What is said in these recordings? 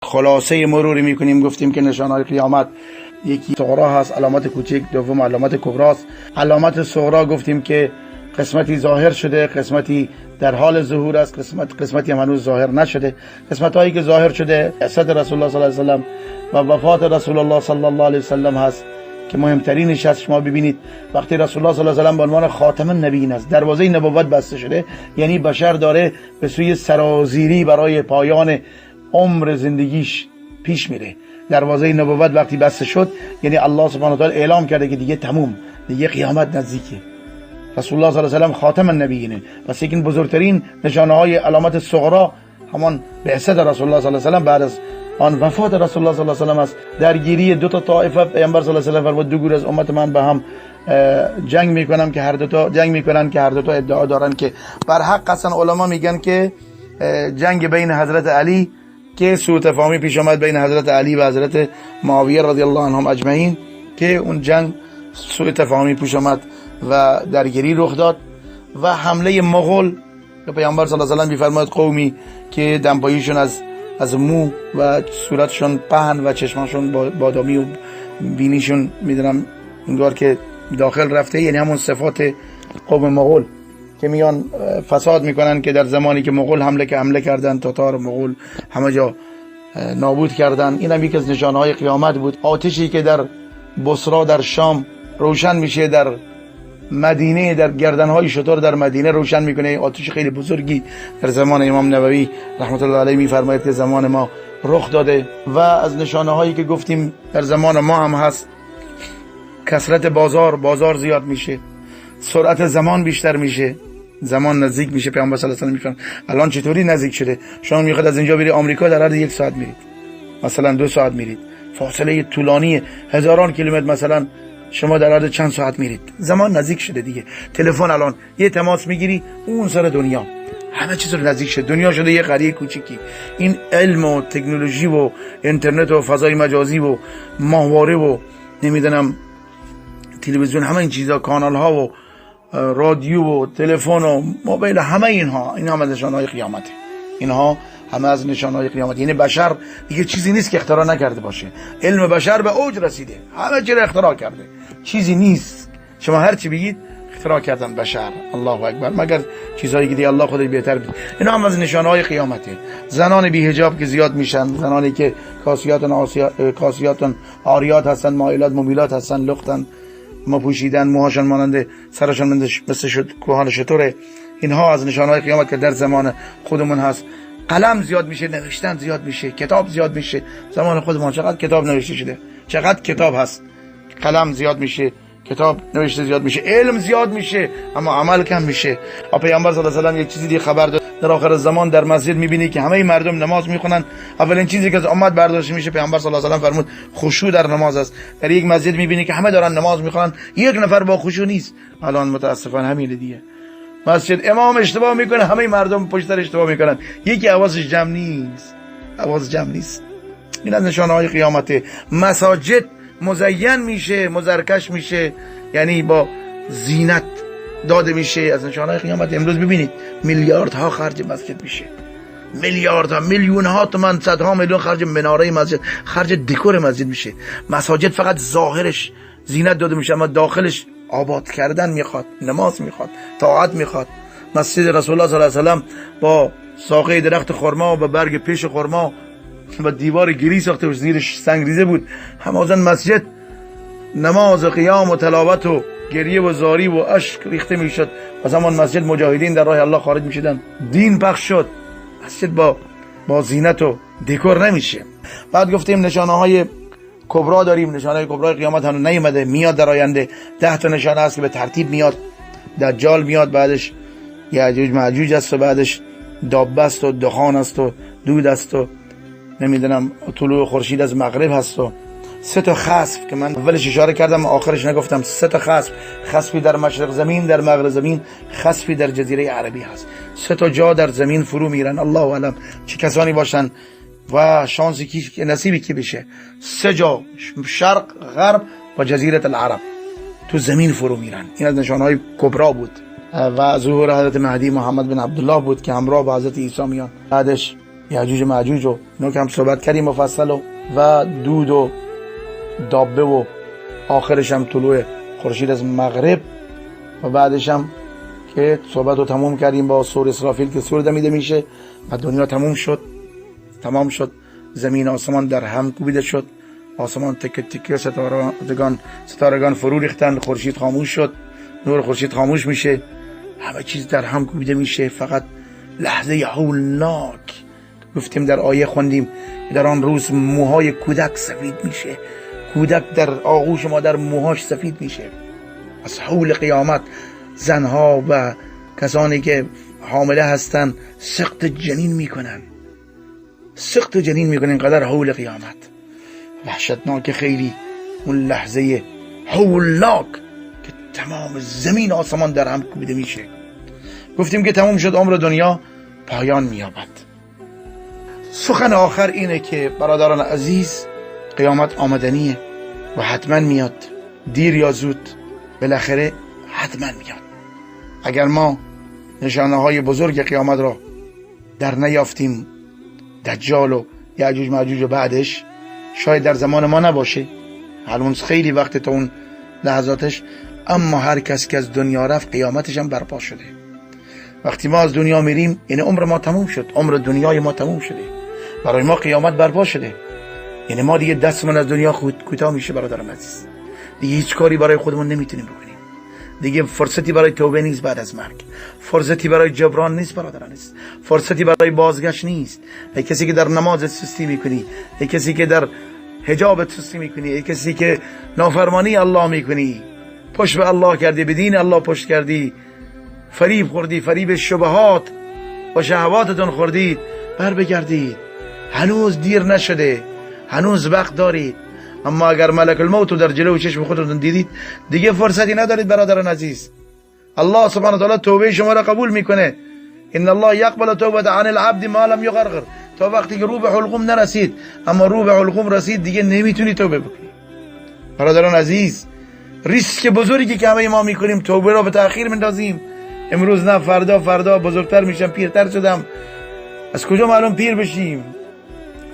خلاصه مروری میکنیم گفتیم که نشانهای قیامت یکی صغرا هست، علامت کوچک، دوم علامت کبراست. علامت صغرا گفتیم که قسمتی ظاهر شده، قسمتی در حال ظهور است، قسمتی هم هنوز ظاهر نشده. قسمت هایی که ظاهر شده بعثت رسول الله صلی الله علیه و سلم و وفات رسول الله صلی الله علیه و سلم هست که مهمترینش هست. شما ببینید وقتی رسول الله صلی الله علیه و سلم به عنوان خاتم النبیین است، دروازه نبوت بسته شده، یعنی بشر داره به سوی سرازیری برای پایان عمر زندگیش پیش میره. دروازه نبوت وقتی بسته شد یعنی الله سبحانه و تعالی اعلام کرده که دیگه تموم، دیگه قیامت نزدیکه. رسول الله صلی الله علیه و سلم خاتم النبیینه. پس یکی بزرگترین نشانه های علامت صغرا همان بعثت رسول الله صلی الله علیه و سلم بعد از آن وفات رسول الله صلی الله علیه و سلم است. درگیری دو تا طایفه، پیامبر صلی الله علیه و سلم فرمود دو گروه از امت من به هم جنگ میکنن که هر دو تا ادعا دارن که بر حق هستن. علما میگن که جنگ بین حضرت علی که سوء تفاهمی پیش آمد بین حضرت علی و حضرت معاویه رضی الله عنهم اجمعین، که اون جنگ سوء تفاهمی پیش آمد و درگیری رخ داد و حمله مغول که پیامبر صلی الله علیه و سلم میفرماید قومی که دمپاییشون از مو و صورتشون پهن و چشمانشون بادامی و بینیشون میدونم انگار که داخل رفته، یعنی همون صفات قوم مغول که میان فساد میکنن که در زمانی که مغول حمله کردن، تاتار مغول همه جا نابود کردن. این هم یکی از نشانهای قیامت بود. آتشی که در بصره در شام روشن میشه، در مدینه در گردنهای شتر در مدینه روشن میکنه. آتش خیلی بزرگی در زمان امام نووی رحمت الله علیه میفرماید که زمان ما رخ داده. و از نشانه هایی که گفتیم در زمان ما هم هست، کثرت بازار زیاد میشه، سرعت زمان بیشتر میشه، زمان نزدیک میشه. پیامبر صلی الله علیه و آله میفرماید الان چطوری نزدیک شده؟ شما میخواد از اینجا بری آمریکا در عرض 1 ساعت میرید، مثلا 2 ساعت میرید. فاصله طولانی هزاران کیلومتر مثلا شما در عرض چند ساعت میرید. زمان نزدیک شده دیگه. تلفن الان یه تماس میگیری اون سر دنیا، همه چیز رو نزدیک شده. دنیا شده یه قریه کوچیکی. این علم و تکنولوژی و اینترنت و فضای مجازی و ماهواره و نمیدونم تلویزیون، همه این چیزا، کانال ها و رادیو و تلفن و موبایل، همه اینها از نشانهای قیامته. اینها همه از نشانهای قیامت. یعنی بشر دیگه چیزی نیست که اختراع نکرده باشه. علم بشر به اوج رسیده، همه چی رو اختراع کرده. چیزی نیست شما هر چی بگید اختراع کردن بشر. الله اکبر. مگر چیزایی که دیگه الله خودش بهتر بده. اینا هم از نشانهای قیامته. زنان بی حجاب که زیاد میشن، زنانی که کاسیاتن عاریات هستن، مائلات ممیلات هستن، لختن، ما پوشیدن، موهاشون مانند سرشون مثل کوهان شتره. اینها از نشانهای قیامت که در زمان خودمون هست. قلم زیاد میشه، نوشتن زیاد میشه، کتاب زیاد میشه. زمان خودمون چقدر کتاب نوشته شده، چقدر کتاب هست. قلم زیاد میشه، کتاب نوشته زیاد میشه، علم زیاد میشه اما عمل کم میشه. پیامبر صلی الله علیه و آله یک چیزی دیگه خبر داد. در آخر زمان در مسجد میبینی که همه مردم نماز میخونن. اولین چیزی که از امت برداشته میشه، پیامبر صلی الله علیه و آله فرمود خشوع در نماز است. در یک مسجد میبینی که همه دارن نماز میخونن، یک نفر با خشوع نیست. الان متاسفانه همینه دیگه. مسجد امام اشتباه میکنه، همه مردم پشت سر اشتباه میکنن، یکی حواسش جمع نیست. این از نشانه‌های قیامته. مساجد مزین میشه، مزرکش میشه، یعنی با زینت داده میشه. از نشانه‌های قیامت. امروز ببینید میلیاردها خرج مسجد میشه، میلیاردها، میلیونها تومان، صدها میلیون خرج مناره مسجد، خرج دکور مسجد میشه. مساجد فقط ظاهرش زینت داده میشه اما داخلش آباد کردن میخواد، نماز میخواد، طاعت میخواد. مسجد رسول الله صلی الله علیه و سلم با ساقه درخت خرما و برگ پیش خرما و دیوار گلی ساخته و زیرش سنگریزه بود. همازن مسجد نماز و قیام و تلاوت و گریه و زاری و اشک ریخته میشد. از همان مسجد مجاهدین در راه الله خارج میشدن، دین پخش شد. مسجد با زینت و دکور نمیشه. بعد گفتیم نشانه های کبرا داریم. نشانه کبرای قیامت هنوز نیومده، میاد در آینده. 10 تا نشانه است که به ترتیب میاد. دجال میاد، بعدش یاجوج ماجوج است و بعدش دابه است و دخان است و دود است و نمیدونم طلوع خورشید از مغرب هست و 3 تا خسف که من اولش اشاره کردم آخرش نگفتم. 3 تا خسف، خسفی در مشرق زمین، در مغرب زمین، خسفی در جزیره عربی هست. 3 تا جا در زمین فرو میرن. الله اعلم چه کسانی باشن و شانسی که نصیبی که بشه. 3 جا، شرق، غرب و جزیره العرب، تو زمین فرو میرن. این از نشانهای کبرا بود. و ظهور حضرت مهدی محمد بن عبدالله بود که همراه با حضرت عیسی میان. بعدش یاجوج ماجوج و اینا که هم صحبت کردیم مفصل و دود و دابه و آخرش هم طلوع خورشید از مغرب و بعدش هم که صحبت رو تموم کردیم با سور اسرافیل که سور دمیده میشه و دنیا تمام شد. زمین آسمان در هم کوبیده شد، آسمان تکه تکه، ستارگان فرو ریختن، خورشید خاموش شد، نور خورشید خاموش میشه، همه چیز در هم کوبیده میشه. فقط لحظه هولناک گفتیم در آیه خوندیم در آن روز موهای کودک سفید میشه، کودک در آغوش مادر موهاش سفید میشه. از حول قیامت زنها و کسانی که حامله هستن سقط جنین میکنن، اینقدر حول قیامت وحشتناک. خیلی اون لحظه هولناک که تمام زمین آسمان در هم کوبیده میشه. گفتیم که تموم شد عمر دنیا، پایان مییابد. سخن آخر اینه که برادران عزیز، قیامت آمدنیه و حتما میاد، دیر یا زود بالاخره حتما میاد. اگر ما نشانه های بزرگ قیامت را در نیافتیم، دجال و یاجوج ماجوج و بعدش شاید در زمان ما نباشه، الان خیلی وقت تا اون لحظاتش، اما هر کس که از دنیا رفت قیامتش هم برپا شده. وقتی ما از دنیا میریم یعنی عمر ما تموم شد، عمر دنیای ما تموم شده، برای ما قیامت برپا شده. یعنی ما دیگه دستمون از دنیا کوتاه میشه برادران عزیز، دیگه هیچ کاری برای خودمون نمیتونیم بکنیم، دیگه فرصتی برای توبه نیست بعد از مرگ، فرصتی برای جبران نیست برادران عزیز، فرصتی برای بازگشت نیست. ای کسی که در نماز سستی میکنی، ای کسی که در حجاب سستی میکنی، ای کسی که نافرمانی الله میکنی، پشت به الله کردی، به دین الله پشت کردی، فریب خوردی، فریب شبهات و شهواتتون خوردید، بر بگردید، هنوز دیر نشده، هنوز وقت دارید. اما اگر ملک الموت در جلوی چشم خودتون دیدید دیگه فرصتی ندارید برادران عزیز. الله سبحانه و تعالی توبه شما را قبول میکنه. ان الله یقبل توبه عن العبد ما لم یغرغر. تا وقتی که روح به حلقوم نرسید، اما روح به حلقوم رسید دیگه نمیتونی توبه بکنی. برادران عزیز، ریسک بزرگی که همه ما میکنیم توبه را به تأخیر میندازیم. امروز نه، فردا بزرگتر میشم، پیرتر شدم. از کجا معلوم پیر بشیم؟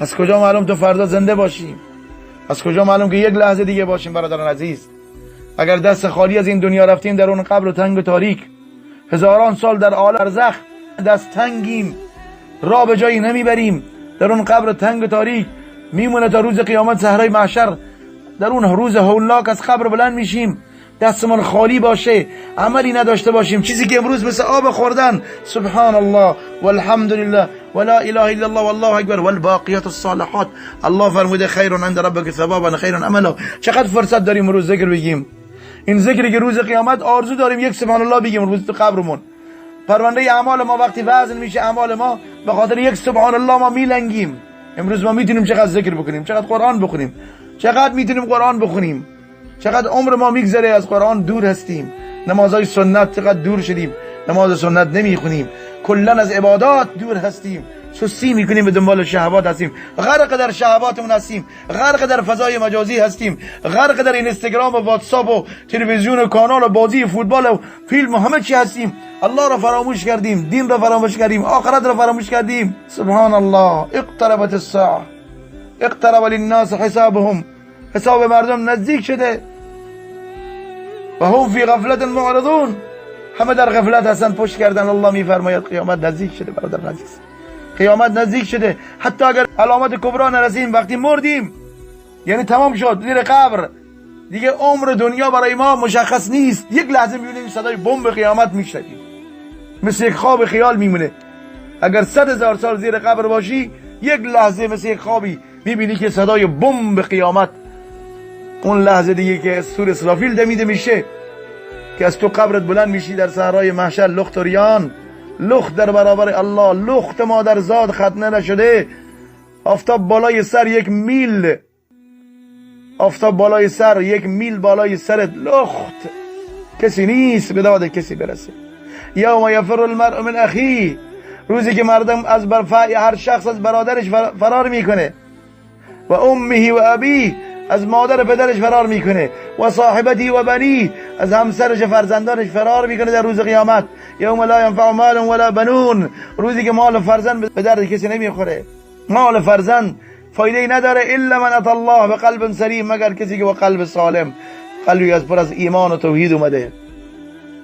از کجا معلوم تو فردا زنده باشیم؟ از کجا معلوم که یک لحظه دیگه باشیم برادران عزیز؟ اگر دست خالی از این دنیا رفتیم در اون قبر تنگ و تاریک، هزاران سال در عالم برزخ دست تنگیم، راه به جایی نمیبریم، در اون قبر تنگ و تاریک میمونه تا روز قیامت صحرای محشر. در اون روز هولناک از قبر بلند میشیم، دستمون خالی باشه، عملی نداشته باشیم، چیزی که امروز مثل آب خوردن، سبحان الله والحمد لله ولا اله الا الله والله اکبر والباقیات الصالحات، الله فرموده خیر عند ربک ثوابا خیر عملا. چقدر فرصت داریم روز ذکر بگیم، این ذکری که روز قیامت آرزو داریم یک سبحان الله بگیم روز تو قبرمون. پرونده اعمال ما وقتی وزن میشه اعمال ما، به خاطر یک سبحان الله ما میلنگیم. امروز ما میتونیم چقدر ذکر بکنیم، چقدر قرآن بخونیم، چقدر میتونیم قرآن بخونیم، چقدر عمر ما میگذره از قرآن دور هستیم. نمازهای سنت چقدر دور شدیم، نماز سنت نمیخونیم، کلا از عبادات دور هستیم، سستی میکنیم، به دنبال شهوات هستیم، غرق در شهواتمون هستیم، غرق در فضای مجازی هستیم، غرق در اینستاگرام و واتساپ و تلویزیون و کانال و بازی فوتبال و فیلم و همه چی هستیم. الله را فراموش کردیم، دین را فراموش کردیم، آخرت را فراموش کردیم. سبحان الله. اقتربت الساعه اقترب للناس حسابهم. حساب مردم نزدیک شده و هم فی غفلت معرضون، همه در غفلت هستن، پشت کردن. الله میفرماید قیامت نزدیک شده برادر عزیز، قیامت نزدیک شده. حتی اگر علامت کبرا نرسیم، وقتی مردیم یعنی تمام شد، زیر قبر دیگه عمر دنیا برای ما مشخص نیست. یک لحظه میبینیم صدای بمب قیامت میشنویم، مثل یک خواب خیال میمونه. اگر 100,000 سال زیر قبر باشی، یک لحظه مثل یک خوابی میبینی که صدای بمب قیامت، اون لحظه دیگه که سور اسرافیل دمیده میشه، که از تو قبرت بلند میشی در صحرای محشر، لخت و ریان، لخت در برابر الله، لخت مادر زاد ختنه نشده، آفتاب بالای سر 1 میل، آفتاب بالای سر 1 میل بالای سرت، لخت، کسی نیست به داد کسی برسه. یوم یفر المرء من اخیه، روزی که مردم از هر شخص از برادرش فرار میکنه، و امه و ابیه، از مادر پدرش فرار میکنه، و صاحبتی و بنی، از همسرش و فرزندانش فرار میکنه در روز قیامت. یوم لا ینفع مال ولا بنون، روزی که مال و فرزند به درد کسی نمیخوره. مال و فرزند فایده ای نداره الا من اتى الله به قلب سلیم، مگر کسی که با قلب سالم، قلبی از پر از ایمان و توحید اومده.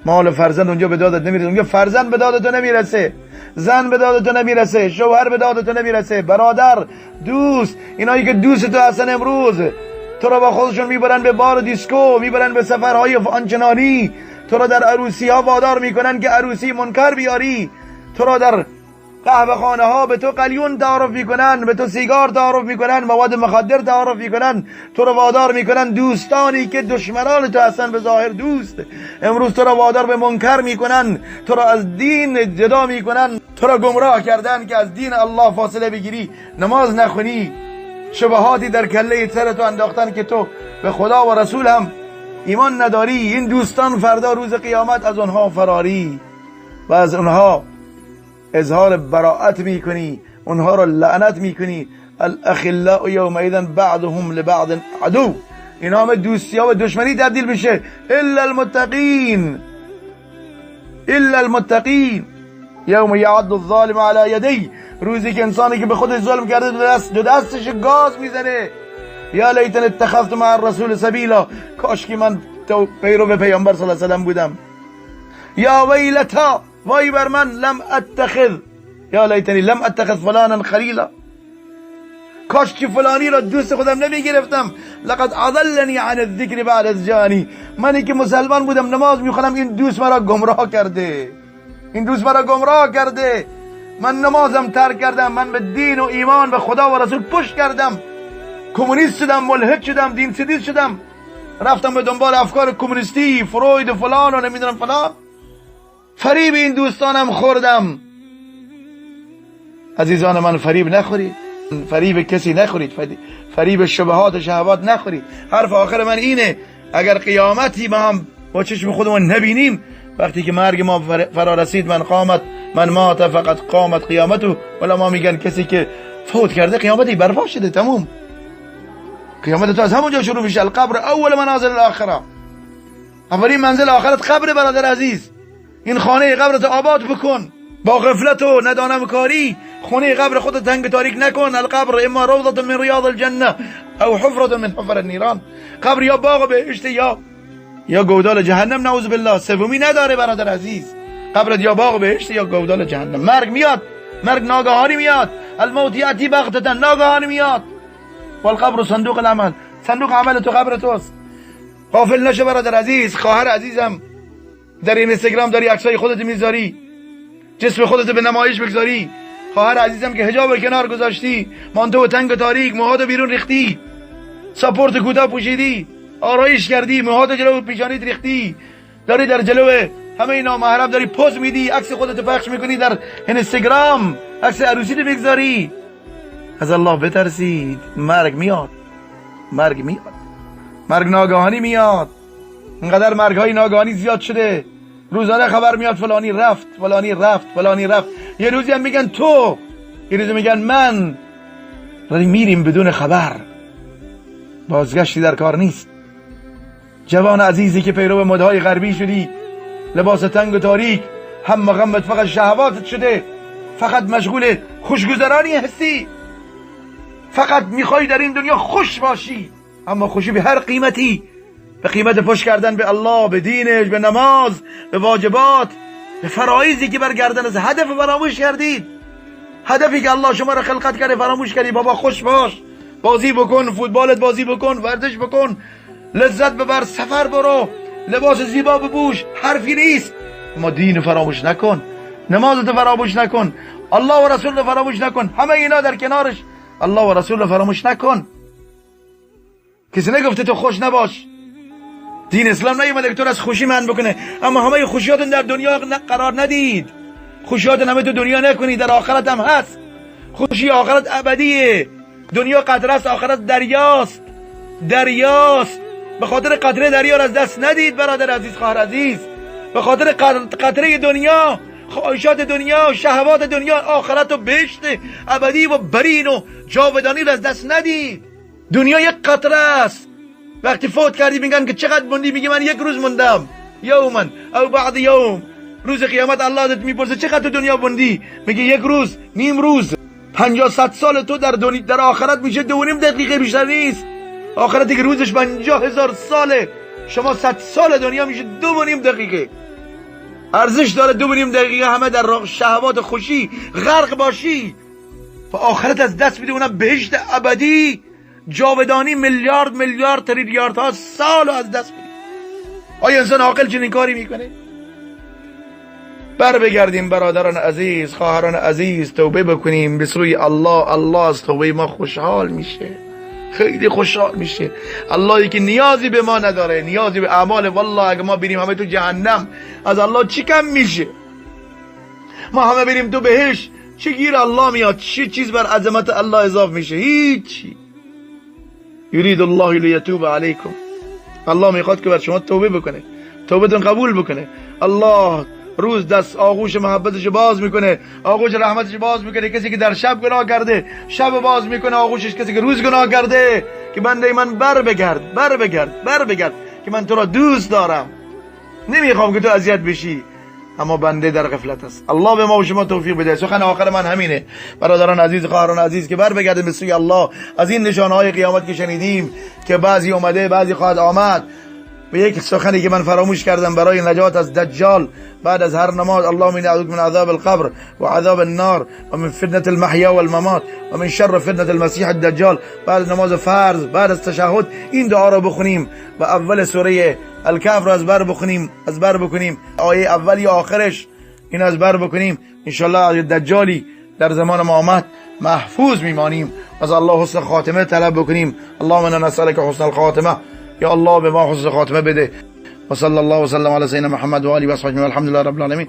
مال و فرزند اونجا به دادت نمیرسه. اونجا فرزند به داد تو نمیرسه، زن به داد تو نمیرسه، شوهر به داد تو نمیرسه، برادر، دوست، اینایی که دوست تو هستن امروز تو را با خودشون میبرن به بار دیسکو، میبرن به سفرهای آنچنانی، تو را در عروسی ها وادار میکنن که عروسی منکر بیاری، تو را در قهوه خانه ها به تو قلیون تعارف میکنن، به تو سیگار تعارف میکنن، مواد مخدر تعارف میکنن، تو را وادار میکنن. دوستانی که دشمنان تو هستن به ظاهر دوست، امروز تو را وادار به منکر میکنن، تو را از دین جدا میکنن، تو را گمراه کردن که از دین الله فاصله بگیری، نماز نخونی، شبهاتی در کله سر تو انداختن که تو به خدا و رسول هم ایمان نداری. این دوستان فردا روز قیامت از اونها فراری و از اونها اظهار براءت میکنی، اونها رو لعنت میکنی. الاخلاء یومئذ بعضهم لبعض عدو، این همه دوستی ها و دشمنی تبدیل میشه. الا المتقین، الا المتقین. یوم یعض الظالم علی یدیه، روزی که انسانی که به خودش ظلم کرده دو دستش گاز میزنه. یا لیتن اتخذت مع الرسول سبیلا، کاش که من پیرو پیامبر صلی الله علیه و سلم بودم. یا ویلتا، وای بر من، لم اتخذ، یا لیتنی لم اتخذ فلانا خلیلا، کاش که فلانی را دوست خودم نمیگرفتم. لقد اضلنی عن الذکر بعد از جانی، منی که مسلمان بودم نماز میخونم، این دوست مرا گمراه کرده، این دوست مرا گمراه کرده. من نمازم ترک کردم، من به دین و ایمان به خدا و رسول پشت کردم، کمونیست شدم، ملحد شدم، دین ستیز شدم، رفتم به دنبال افکار کمونیستی، فروید و فلان و نمیدونم فلان، فریب این دوستانم خوردم. عزیزان من، فریب نخورید، فریب کسی نخورید، فریب شبهات و شهوات نخورید. حرف آخر من اینه، اگر قیامتی ما هم با چشم خودمون نبینیم، وقتی که مرگ ما فرا رسید، من مات فقط قامت قیامته، ولی ما میگن کسی که فوت کرده قیامتی برپا شده، تموم. قیامت تو از همونجا شروع میشه. القبر اول منازل الاخره، اولین منزل آخرت قبر برادر عزیز. این خانه قبرت آباد بکن، با غفلت و ندانم کاری خانه قبر خودت تنگ تاریک نکن. القبر اما روضة من ریاض الجنه او حفرة من حفر النیران، قبر یا باغ بهشت یا گودال جهنم، نعوذ بالله. سومی نداره برادر عزیز، قبرت یا باغ بهشت یا گودال جهنم. مرگ میاد، مرگ ناگهانی میاد، الموت یاتی بغتة، ناگهانی میاد. والقبر صندوق العمل، صندوق عمل تو قبر توست. غافل نشو برادر عزیز. خواهر عزیزم، در این اینستاگرام داری عکسای خودت میذاری، جسم خودت به نمایش بگذاری. خواهر عزیزم که حجاب کنار گذاشتی، مانتو تنگ و تاریک، موهاتو بیرون ریختی، ساپورت کوتاه پوشیدی، آرایش کردی، موهاتو جلو پیشانیت ریختی، داری در جلو همه نامحرم داری پوز میدی، عکس خودت پخش میکنی در اینستاگرام، عکس عروسیت میگذاری. از الله بترسید. مرگ میاد، مرگ میاد، مرگ ناگهانی میاد. اینقدر مرگ های ناگهانی زیاد شده، روزانه خبر میاد فلانی رفت، فلانی رفت، فلانی رفت. یه روزی هم میگن تو، یه روزی میگن من. ولی میریم بدون خبر، بازگشتی در کار نیست. جوان عزیزی که پیرو مدهای غربی شدی، لباس تنگ و تاریک، هم غمت فقط شهواتت شده، فقط مشغول خوشگذرانی هستی، فقط میخوای در این دنیا خوش باشی، اما خوشی به هر قیمتی، به قیمت پشت کردن به الله، به دینش، به نماز، به واجبات، به فرایضی که برگردن از هدف فراموش کردید. هدفی که الله شما را خلقت کرده فراموش کردی. بابا خوش باش، بازی بکن، فوتبالت بازی بکن، ورزش بکن، لذت ببر، سفر برو، لباس زیبا بپوش، حرفی نیست. اما دین فراموش نکن، نمازت فراموش نکن، الله و رسول فراموش نکن، همه اینا در کنارش الله و رسول فراموش نکن. کسی نگفته تو خوش نباش، دین اسلام نیومده که تو از خوشی من بکنه، اما همه خوشیاتون در دنیا قرار ندید. خوشیات همه تو دنیا نکنی، در آخرت هم هست. خوشی آخرت ابدیه. دنیا قطره است، آخرت دریاست، دریاست. به خاطر قطره دریا را از دست ندید برادر عزیز، خواهر عزیز. به خاطر قطره دنیا، خواهشات دنیا، شهوات دنیا، آخرت و بهشت ابدی و برین و جاودانی را از دست ندید. دنیا یک قطره است. وقتی فوت کردی میگن که چقدر موندی، میگی من یک روز موندم، یومن او بعد یوم. روز قیامت الله ازت میپرسه چقدر دنیا بندی؟ میگه یک روز، نیم روز. 50-100 سال تو در آخرت میشه 2.5 دقیقه، بیشتر نیست. آخرتی که روزش 50,000 ساله، شما 100 سال دنیا میشه 2.5 دقیقه. ارزش داره 2.5 دقیقه همه در شهوات خوشی غرق باشی و آخرت از دست بدی، اونم بهشت ابدی جاودانی میلیارد تریلیاردها سال از دست بدی. آیا انسان عاقل چنین کاری میکنه؟ بر بگردیم برادران عزیز، خواهران عزیز، توبه بکنیم به سوی الله. الله از توبه ما خوشحال میشه، خیلی خوشحال میشه. اللهی که نیازی به ما نداره، نیازی به اعمال. والله اگه ما بریم همه تو جهنم، از الله چی کم میشه؟ ما همه بریم تو بهشت، چی گیر الله میاد؟ چی چیز بر عظمت الله اضافه میشه؟ هیچی. یرید الله لیتوب علیکم. الله میخواد که بر شما توبه بکنه، توبتون قبول بکنه. الله روز دست آغوش محبتش باز میکنه، آغوش رحمتش باز میکنه. کسی که در شب گناه کرده شب باز میکنه آغوشش، کسی که روز گناه کرده که بنده من بر بگرد که من تو را دوست دارم، نمیخوام که تو اذیت بشی، اما بنده در غفلت است. الله به ما و شما توفیق بده. سخن آخر من همینه برادران عزیز، خواهران عزیز، که بر بگردیم به سوی الله. از این نشانهای قیامت که شنیدیم که بعضی اومده بعضی خواهد آمد، به یک سخنی که من فراموش کردم برای نجات از دجال بعد از هر نماز: اللهم إني أعوذ من عذاب القبر وعذاب النار ومن فتنة المحيا والممات ومن شر فتنة المسيح الدجال. بعد نماز فرض بعد از تشهد این دعا را بخونیم و اول سوره الکهف را از بر بکنیم، آیه اول یا آخرش این از بر بکنیم. ان شاء الله دجالی در زمان ما آمد محفوظ میمانیم. از الله حسن خاتمه طلب بکنیم. اللهم انا نسألك حسن الخاتمه. یا الله به ما حسن خاتمه بده. و صلی الله و سلم علی سیدنا محمد و آله و صحبه والحمد لله رب العالمین.